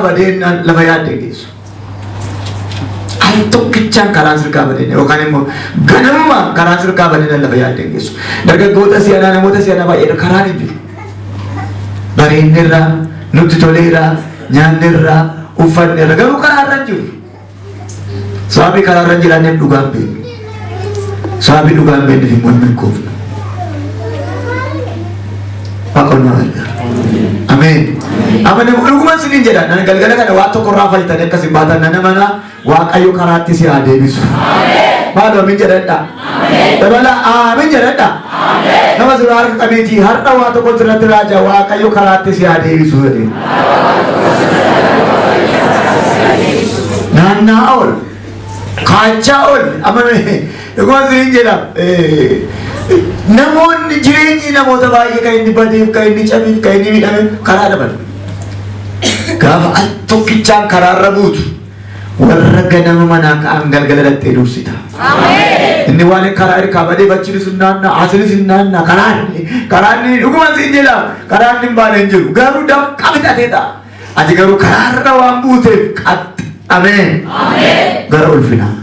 badeen lafa yaadde geessu. Al tokkichaan karaa sirkaa badeen yookaan immoo ganamuma karaa sirkaa badeen lafa yaadde geessu. Dargaggoota si'anaa namoota si'anaa baay'ee karaan hin jiru. Bareennerraa nutti toleerraa nyaannerraa uffannerraa garuu karaarra hin jiru. Sababii karaarra hin jiraanneef dhugaan beeknu. Sababii dhugaan beeknuuf immoo hin milkoofnu. Waaqonni gargaara. Ameen. Amanama dhugumaan siniin jedha. Nana galgala kana waan tokko irraa fayyatan akkasii baatan nana mana Waaqayyo karaatti si haa deebisu. Maaloo amin jedhadha. Dabala amin jedhadha. Nama sirraa harka qabeetii har'a waa tokko sirratti raajaa Waaqayyo karaatti si haa deebisu jedhee. Naannaa ol. Kaachaa ol. Amame dhugumaan siniin jedha. Namoonni jireenyi namoota baay'ee kan inni badeef kan inni cabeef kan inni miidhameef karaa dabalu. Gaafa al tokkichaan karaarra buutu warra ganama manaa ka'an galgala dhattee dursita. Inni waan karaa irraa badee bachiinis naannaa asinis naannaa karaan dhugumaan siin jedha karaan hin baane hin jiru garuu dafqa bitatee ta'a. Ati garuu karaarra waan buuteef qaxxi. Ameen. Gara ulfinaa.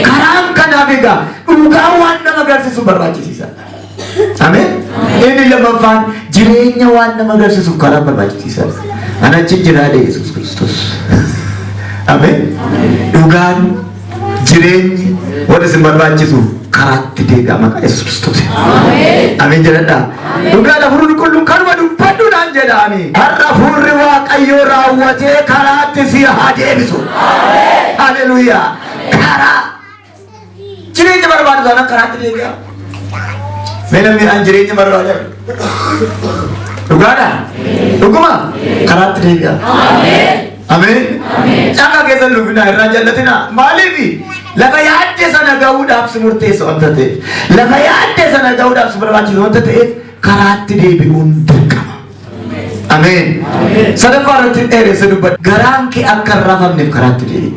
Karaan kanaaf egaa dhugaa waan nama agarsiisu barbaachisa. Ameen. Inni lammaffaan jireenya waan nama agarsiisu karaa barbaachisa. Ana achi jiraadhe Yesuus Kiristoos. Ameen. Dhugaan jireenyi waan isin barbaachisu karaatti deebi'a maqaa Yesuus Kiristoos. Ameen jedhadha. Dhugaan hafuurri qulqulluun kanuma dubbadhuudhaan jedhaani. Har'a hafuurri Waaqayyoo raawwatee karaatti si haa deebisu. Haleluuyaa. Karaa jireenya barbaadu sana karaatti deebi'a. Namni an jireenya barbaadu dhugaadha. Dhuguma karaatti deebi'a. Ameen. Caakaa keessa lubinaa irraa jallatina. Maaliif lafa yaadde sana ga'uudhaaf si murteessa wanta ta'eef lafa yaadde sana ga'uudhaaf si barbaachisa wanta ta'eef karaatti deebi'uun dirqama. Ameen. Sadaffaa irratti dheeressa dubbadha. Garaan kee akka hin raafamneef karaatti deebi'i.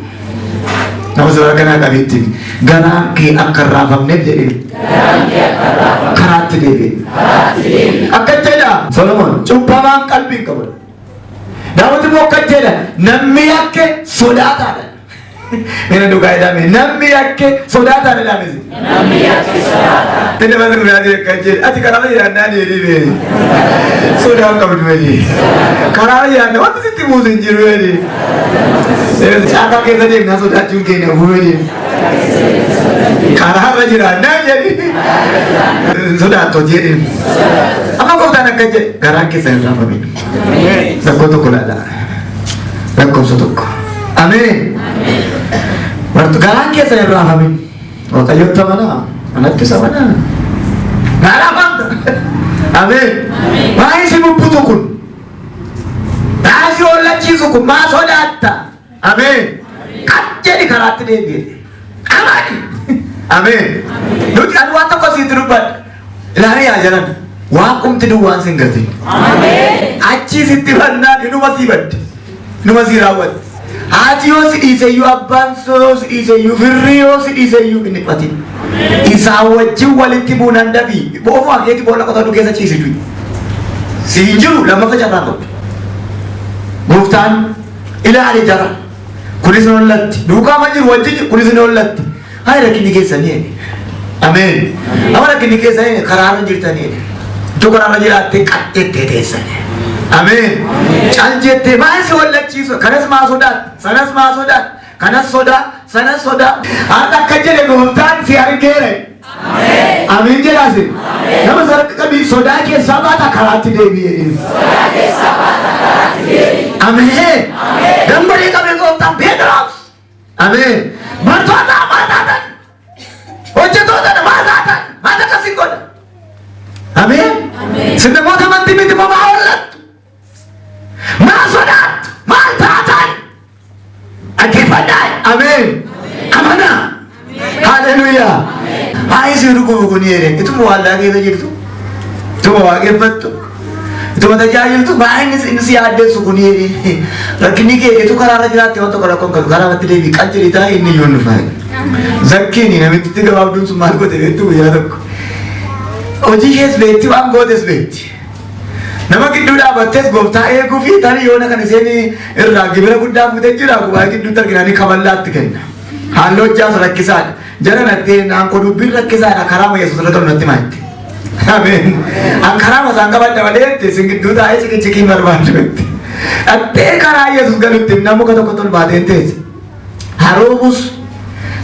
Nama suuraa kanaa qabeettiin garaan kee akka hin raafamneef jedhee karaatti deebi'i. Akka jedha Solomoon cubbamaan qalbii qabu. Daawwiti immoo akka jedha namni yakke sodaataadha. Inni dhugaa jedhame namni yakke sodaataadha jedhamesi. Namni yakke sodaataadha. Inni nama nurraati akka jedhe ati karaa jedhannaan jedhee sodaa qabdu jedhee karaa jedhanna wanti sitti buusu hin jiru jedhee. Caakaa keessa deemnaa sodaachuun keenya bu'ee karaarra jiraannaa jedhee sodaattoo jedhee. Amma gooftaan akka jedhe garaan keessa hin raafamin. Rakkoo tokko laala. Lakkoofsa tokko. Ameen. Garaan keessa hin raafamin. Waaqayyotti amanaa. Anatti isa amanaa. Garaa baanta. Ameen. Maa isin bubbutu kun? Taasii ollachiisu kun maa sodaatta? Ameen. Kan jedhi karaatti deebi'e. Amani. Ameen. Nuti anu waan tokko sitti dubbadha. Ilaalee yaa jalan. Waaqumti duwwaan sin gati. Ameen. Achii sitti bannaan inuma sii badde. Inuma sii raawwatte. Haati yoo si dhiiseyyuu abbaan yoo si dhiiseyyuu firri yoo si dhiiseyyuu hin dhiphatin. Isaa wajjin walitti buunan dabii. Boofuma keetii boolla qotatu keessa ciisitu. Sii jiru lammaffaa carraa qabdu. Gooftaan ilaali jara. Kunis ni hollatti. Duukaa ma jiru wajjin kunis ni hollatti. Haa rakkinni keessanii. Ameen. Amma rakkinni keessanii karaarra jirtanii. Iddoo karaarra jiraattee qaxxeettee teessanii. Ameen. Cal jettee maal si hollachiisu kanas maa sodaat sanas maa sodaat kanas sodaa sanas sodaa. Haata akka jedhe gooftaan si argeera. Ameen. Ameen jedhaasi. Nama sarara qabii sodaa keessaa baata karaatti deebi'ee. Sodaa keessaa baata karaatti deebi'ee. Ameen. Dambarii qabee gooftaan Pheexroos. Ameen. Bartoota maataatan. Hojjetoota maataatan. Maata akkasii godha. Ameen. Sinna moota amantii miti moo maa hollattu? Maa sodaattu? Maal taatan? Dhaggeeffadhaa. Ameen. Amanaa. Haleluuyaa. Haa isin dhuguu kun jedhee ituma waaldaa keessa jirtu. Ituma waaqeffattu. Ituma tajaajiltu baay'inni inni si yaaddeessu kun jedhee rakkinni kee etu karaarra jiraatte waan tokko rakkoon qabu karaarratti deebii qacciri taa'e inni iyyuu nu fayyada. Zakkiin namitti gabaabduun sun maal goote beektu guyyaa tokko. Hojii kees beekti waan gootes beekti. Nama gidduu dhaabbattes gooftaa eeguu fi tarii yoona kan isheen irraa gibira guddaa fuutee jira gubaa gidduutti arginanii kaballaatti kenna. Halluu hojjaas rakkisaadha. Jara nattee naanko dubbiin rakkisaadha karaa Yesuus irra natti maatti. Ameen. An karaa masaan qabadda malee isin gidduu taa'ee cikiin barbaadamatti. Attee karaa Yesuus galutti namuka tokko tolbaatee teesse. Haroomus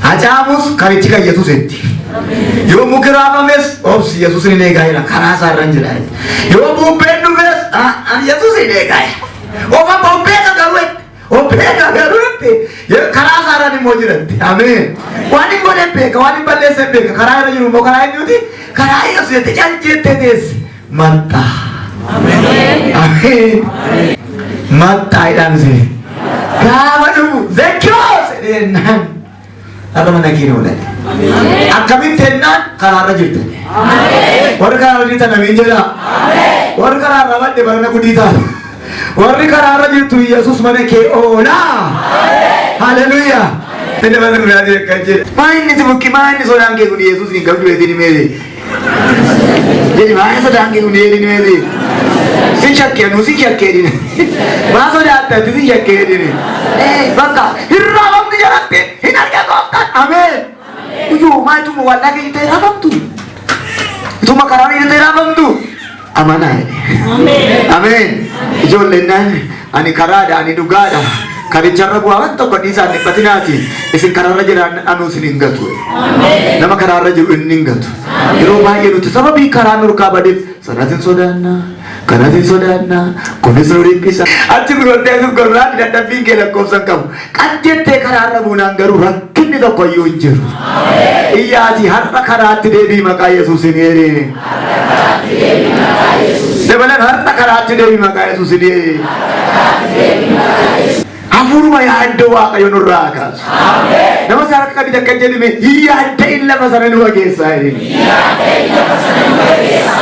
hacaamus karichi kan Yesuusetti. Yoo muki raafames obsi Yesuus ni eegaa karaa isaa irra jira. Yoo bubbeen dhufes Yesuus ni eegaa. Ofa bubbee kagaruutti. Obbee kagaruutti. Karaa isaa irra immoo jiratti. Ameen. Waan hin godhe beeka waan hin balleesse beeka karaa irra jiru immoo karaa eenyuuti? Karaa Yesuusetti jaljettee teesse. Maxxaa. Ameen. Ameen. Maxxaa hidhamse. Gaafa dhufu Zekiyoos jedheenaan. Apa mana kini oleh? Akkamitti ennaan karaarra jirtan. Warri karaarra jirtan namiin jedha. Warri karaarra badde barana gudditaa. Warri karaarra jirtu Yesuus mana kee oolaa. Haleluuyaa. Tende mana guddaa jira kan jedha. Maayinni si bukki maayinni sodaan kee kun Yesuus hin qabdu eetiin meeli. Jadi maayinni sodaan kee kun eetiin meeli. Si shakkee nu si shakkee dine. Maa sodaattaa si shakkee dine. Bakka hirraa wamti jalatte hin argaa gooftaan. Ameen. Uyyuu maa ituma waldaa kee itee raafamtu. Ituma karaanii itee raafamtu. Amanaa jedhe. Ameen. Ijoolleen naan ani karaadha ani dhugaadha. Karicharra bu'aa waan tokko dhiisaan dhiphatinaati. Isin karaarra jiran anuu isin hin gatu. Nama karaarra jiru inni hin gatu. Yeroo baay'ee nuti sababii karaa nurkaa badeef sanaatiin sodaannaa. Kanatiin sodaannaa. Kunis nu dhiphisa. Achi gurgurtee sun gorraan dadhabbiin kee lakkoofsan qabu. Qajettee karaarra buunaan garuu rakkinni tokko iyyuu hin jiru. Iyyaati har'a karaatti deebii maqaa Yesuusin jedhee. Dabalan har'a karaatti deebii maqaa Yesuusin jedhee. Hafuuruma yaaddoo Waaqayyo nurraa kaasu. Nama isaa akka qabite akka jedhime yaadda'in lafa sana numa keessaa jedhini.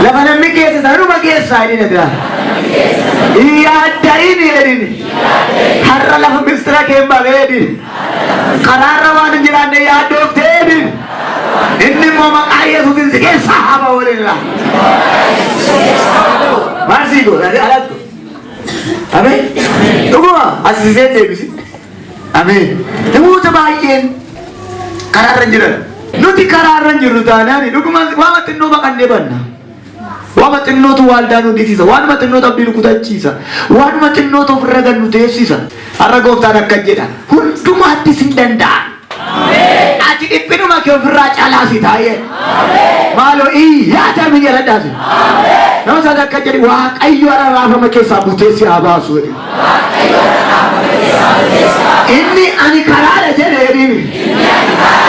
Lafa namni keessa sana numa keessaa jedhini adda. Yaadda'in jedhini. Har'a lafa mistira keemba jedhini. Karaarra waan hin jiraanne yaaddooftee jedhini. Inni immoo maqaa Yesuusin si keessaa haa ba'u jedhina. Maal sii godha alattu. Ameen. Dhuguma asisee deebisi. Ameen. Namoota baay'een karaarra jiran. Nuti karaarra jirru taanaan dhuguma waama xinnoo baqannee banna. Waama xinnootu waaldaa nu dhiisisa. Waanuma xinnootu abdii nu kutachiisa. Waanuma xinnootu ofirra gad nu teessisa. Har'a gooftaan akka jedha. Hundumaatti sin danda'an. Ati dhiphinuma kee ofirraa calaasi taa'ee. Maaloo iyyaata biyya ladhaasi. Nama isaa akka jedhi Waaqayyo raafama keessaa buteessi haa baasu. Inni ani karaadha jedheedhin.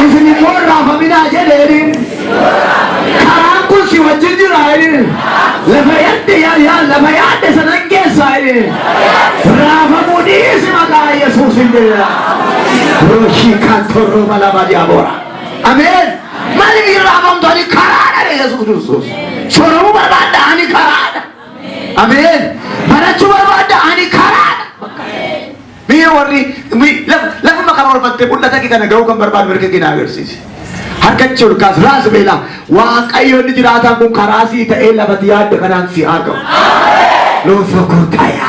Isin immoo raafaminaa jedheedhin. Karaan kun si wajjin jira jedhin. Lafa yaadde sanan keessaa jedhin. Raafamuu dhiisi maqaa Yesuusin jedha. Roshii kan torroo malama diyaabora. Ameen. Maaliif hin raafamtu ani karaadha Yesuus Kiristoos. Sooromuu barbaadda ani karaadha. Ameen. Barachuu barbaadda ani karaadha. Mi'a warri lafuma karoorfattee mul'ata kee kana ga'uu kan barbaadu mirga kee na agarsiisi. Harkachi ol kaas raas beelaa Waaqayyoon jiraataan kun karaa sii ta'ee lafati yaadda kanaan si haa ga'u. Loonsa kurtaaya.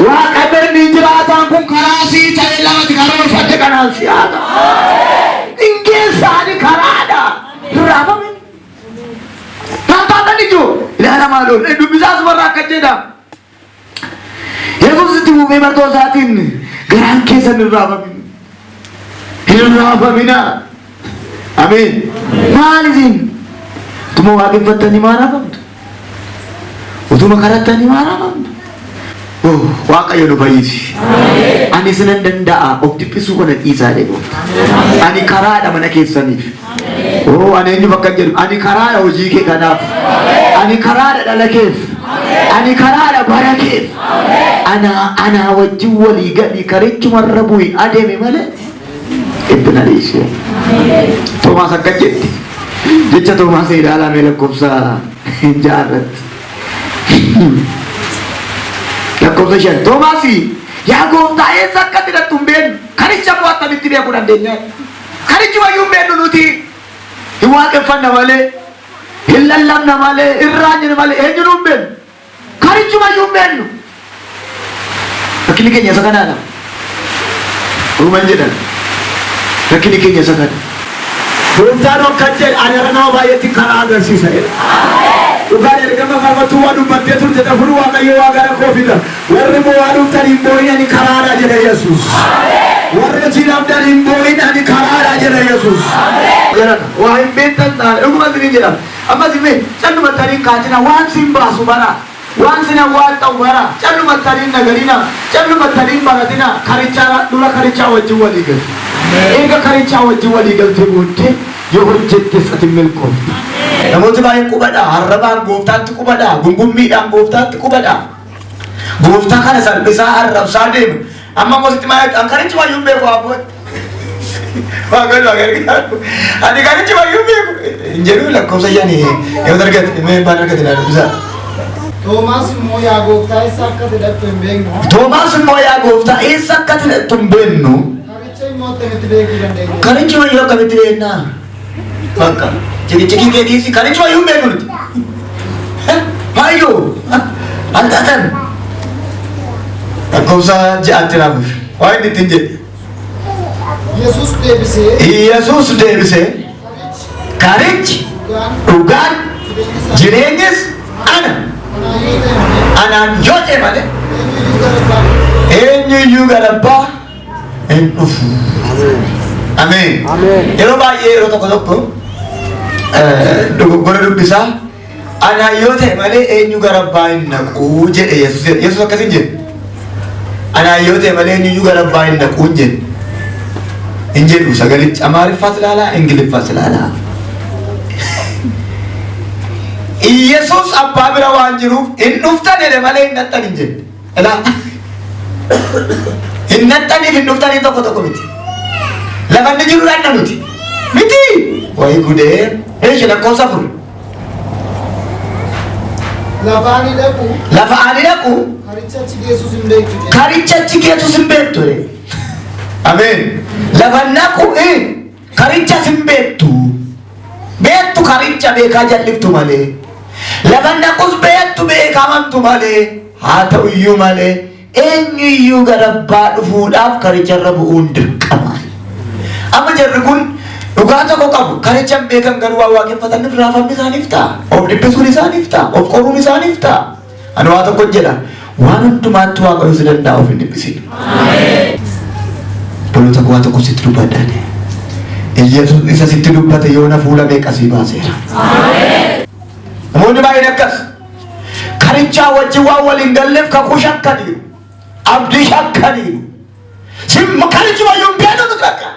Waaqayyoon jiraataan kun karaa sii ta'ee lafati karoorfatte kanaan si haa ga'u. Ingeessaani karaadha. Raafame. Taataatan ijoo. Ilaala maaloo dubbisaas warra akka jedha. Yesuusitti buufee bartootaatiin garaan keessan hin raafamin. Hin raafamina. Ameen. Maal isin? Utuma waaqeffattanii maa raafamtu? Utuma kadhattanii maa raafamtu? Waaqayyo nu fayyisi. Ani isinan danda'a of dhiphisuu kana dhiisaa jedhu. Ani karaadha mana keessaniif. Ani eenyu bakka jedhu ani karaadha hojii kee kanaaf. Ani karaadha dhala keef. Ani karaadha bara keef. Ana wajjin walii gadi karichumarra bu'i adeeme malee. Ibbina dhiisee. Toomaas akka jetti. Jecha Toomaas ilaalamee lakkoofsa hin jaarratti. Lakkoofsa shan. Toomaasii yaa gooftaa eessa akka hidhattu hin beeknu. Karicha koo akkamitti beekuu dandeenya? Karichi wayyuu hin beeknu nuti. Hin waaqeffanna malee. Hin lallabna malee. Hin raajine malee. Eenyuun hin beeknu. karichuma yumbenu lakini Kenya sakana umanjeda lakini Kenya sakana Goftano kajjel arana bayati karaga sisa ugare gama farma tuwadu battetu jeta furu waqayyo wagara kofida warri bowaru tarim boyna ni karara jere Jesus warri jiram tarim boyna ni karara jere Jesus amen wa imbentan da uguma dini jera amma dime channu matari kajina wan simba subara wan sina wata ubara channu matari nagarina channu matari baratina karichara dula karicha wajju waliga ega karicha wajju waliga tebute yohojjette satimel ko namoota baay'een qubadha harrabaan gooftaatti qubadha gungummiidhaan gooftaatti qubadha gooftaa kana salphisaa arrabsaa deema amma mositti maayee karichi wayyuu beeku abboon waaqayyo agargaaru ani karichi wayyuu beeku hin jedhu lakkoofsa yaani yoo dargate mee baan argate naa dubbisaa Toomaas immoo yaa gooftaa eessa akka hidhattu hin beeknu Toomaas immoo yaa gooftaa eessa akka hidhattu hin beeknu karicha immoo akkamitti beekuu dandeenya karichi wayyuu akkamitti beeknaa Baka, ciki ke diisi karichi wayyuu beeknu nuti hayyoo altatan lakkoofsa ja'atti naafuuf waa inni ittiin jedhe Yesuus deebisee karichi dhugaan jireenyis anaan yoo ta'e malee eenyuyyuu gara abbaa hin dhufu Amen yeroo baay'ee yeroo tokko dogoggora dubbisaa anaan yoo ta'e malee eenyu gara abbaa hin naquu jedhe Yesuus akkasiin jedhe anaan yoo ta'e malee eenyu gara abbaa hin naquu jedhe hin jedhu sagalichi amaariffaas ilaalaa ingiliffaas ilaalaa Yesuus abbaa bira waan jiruuf hin dhuftan jedhe malee hin naxxan hin jedhe ilaa hin naxxaniif hin dhuftanii tokko miti lafanni jiru dhanna nuti miti wayi gudee eeshi lakkoofsa furu lafa ani dhaqu karicha achi geessus hin beektu Amen lafa naqu karicha hin beektu karicha beekaa jalliftu malee lafa naqus beektu beekamamtu malee haa ta'u iyyuu malee eenyuyyuu gara abbaa dhufuudhaaf karicharra bu'uun dirqama amma jarri kun dhugaa tokko qabu karicha beekan garuu waa waaqeffataniif raafamni isaaniif ta'a of dhibbisuun isaaniif ta'a of qoruun isaaniif ta'a ani waa tokko jedha waan hundumaatti waaqayyo si danda'a of hin dhibbisin bolota waa tokko sitti dubbadhaane Yesuus isa sitti dubbate yoona fuula meeqa sii baaseera namoonni baay'een akkas karichaa wajjin waan waliin galleef kakuu shakkaniiru abdii shakkaniiru simma karichi wayyuu hin beeknu takka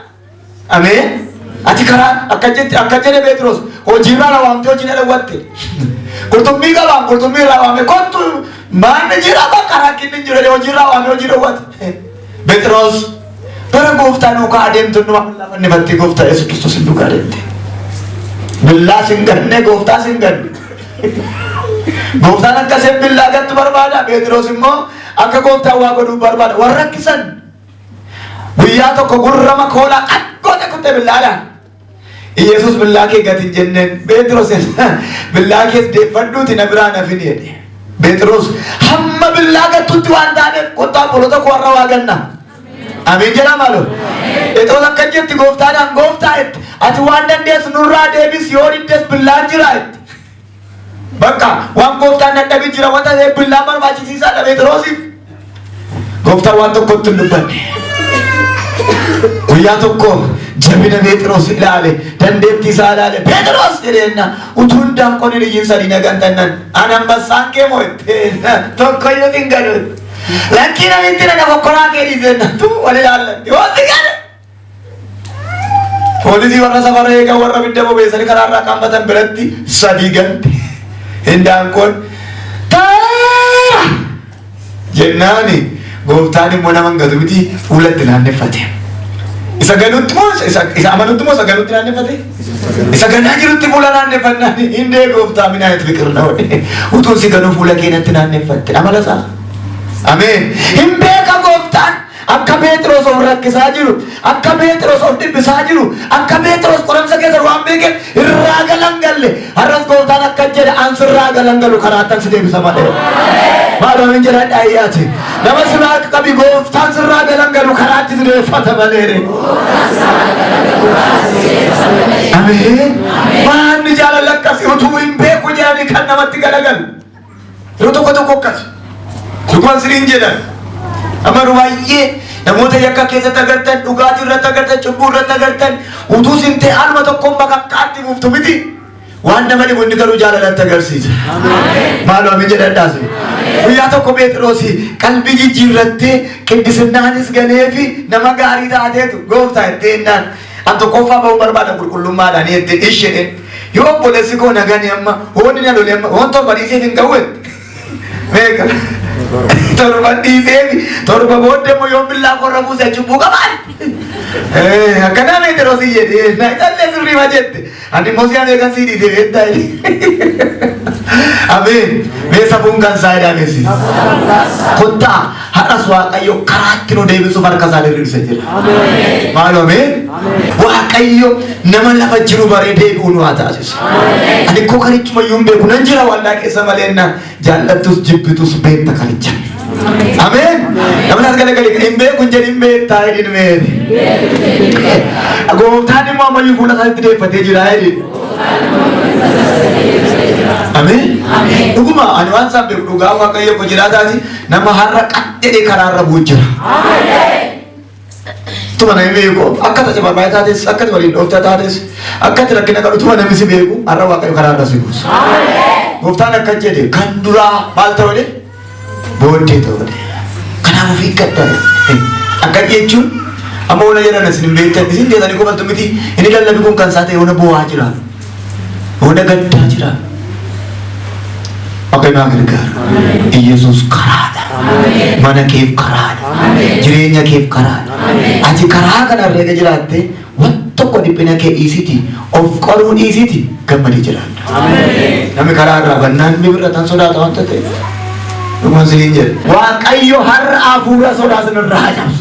Amen ati karaa akka jedhe Peetros hojiirraa raawwamtee hojii dhawwatte qurxummii qabaan qurxummii raawwame kottu maanni jira bakka rakkinni hin jiru hojiirraa raawwame hojii dhawwatte Peetros bara gooftaan dhugaa adeemtu nu lafanni battee gooftaa Yesuus Kiristoos hin dhugaa adeemte billaa sin ganne gooftaa sin ganne gooftaan akka seen billaa gattu barbaada Peetros immoo akka gooftaan waa godhuu barbaada warra rakkisan guyyaa tokko gurrama koolaa qaqqoote kutte billaadhaan Yesuus billaa kee gatiin jenneen Peetros billaa kees deeffadhuuti na biraa nafin jedhe Peetros hamma billaa gattutti waan taaneef kottaa bolota koo warra waa ganna Amen jedha malo Peetros akka jetti gooftaadhaan gooftaa itti ati waan dandeessu nurraa deebis yoo diddes billaan jira itti bakka waan gooftaan dadhabin jira wanta ta'eef billaan barbaachisiisaadha Peetrosiif gooftaan waan tokkotti hin dubbanne guyyaa tokko jabina Peetros ilaale dandeettii isaa ilaale Peetros jedheenna utuu hundaan qonni dhiyyiin sadii nagantannan anambassaan kee moo'ette tokkoyyuu hin galuun lakkii namitti na fokkoraa kee dhiisenna tu wal ilaallatti hooti gale poolisii warra safara eegan warra bidda bobeessanii karaarraa qambatan biratti sadii gante hindaan kun taara jennaani gooftaan immoo nama hin gatu miti fuulatti naanneffate isa galutti moo isa amanutti moo isa galutti naanneffate isa ganaa jirutti fuula naanneffannaan hindee gooftaa minaa itti biqirna utuu si ganuu fuula keenyatti naanneffatte amala isaa Amen hin beeka gooftaan akka Peetros of rakkisaa jiru akka Peetros of dhibbisaa jiru akka Peetros qoramsa keessa waan beeke irraa galan galle har'as gooftaan akka jedhe an sirraa galan galu karaattan si deebisa malee Maal waan jira dhaayaati. Nama siraa qabi gooftaan sirraa galangalu karaatti sireeffata malee. Ameen. Maanni jaalala akkasii utuu hin beeku jedhanii kan namatti galagalu. Yeroo tokko akkas. Dhugaan siriin jedhan. Amma baay'ee namoota yakka keessatti agartan, dhugaatii irratti agartan, cubbuu irratti agartan, utuu sin ta'e alma tokkoon bakakkaatti muftu miti. Waan nama dhibu inni garuu jaalalatti agarsiisa. Maaloo amin jedhadhaas. Guyyaa tokko Phexrosi qalbii jijjiirrattee qiddisinaanis galee fi nama gaarii taateetu gooftaa itteenaan an tokkoffaa ba'uu barbaada qulqullummaadhaan jette isheen yoo obboleessi koo nagani amma hoonni na lole amma hoon torba dhiisee hin ga'u meeqa torba dhiisee torba booddee immoo yoo billaa korra buuse cubbuu qabaan akkanaa Phexrosi jedhee na callee sirrii ma jette ani immoo siyaan eegan sii dhiisee beektaa Amen. Mesa bungan saya dah mesi. Kota haras waaqayyo karaatti nu deebisu harka isaa diriirse jira. Amen. Maaloo amen. Waaqayyo nama lafa jiru bareedee nu haa taasisu. Ani koo karichuma yuun beeku nan jira waldaa keessa maleenna jaallattus jibbitus beekta karicha. Amen. Namni as galagalee hin beeku hin jedhin beektaa hin beekne. Gooftaan immoo ammayyuu fuula isaatti deeffatee jira jedhin. Amen. Dhuguma ani waan isaan beeku dhugaa waaqayyo ko jiraataati nama har'a qaddee karaarra bu'u jira. Tuma namni beeku akka tajaajila barbaade taates akka waliin dhooftaa taates akka rakkina qabu tuma namni si beeku har'a waaqayyo karaarra si buusa. Gooftaan akka jedhe kan duraa maal ta'u booddee ta'u kanaaf ofii gaddaa akka jechuun amma wala jedhan isin beektan isin deetanii qofatu miti inni lallabi kun kan isaa ta'e wala bu'aa jira wala gaddaa jira. Apa yang agar Yesus karada, mana kif karada, jirenya kif karada. Aji karada kan arrega jelate, waktu kau dipena ke isiti, of korun isiti, kembali jelat. Kami karada benar, biberatan sudah tahu tete. Rumah sini je. Wakayo har afura sudah senang rajas.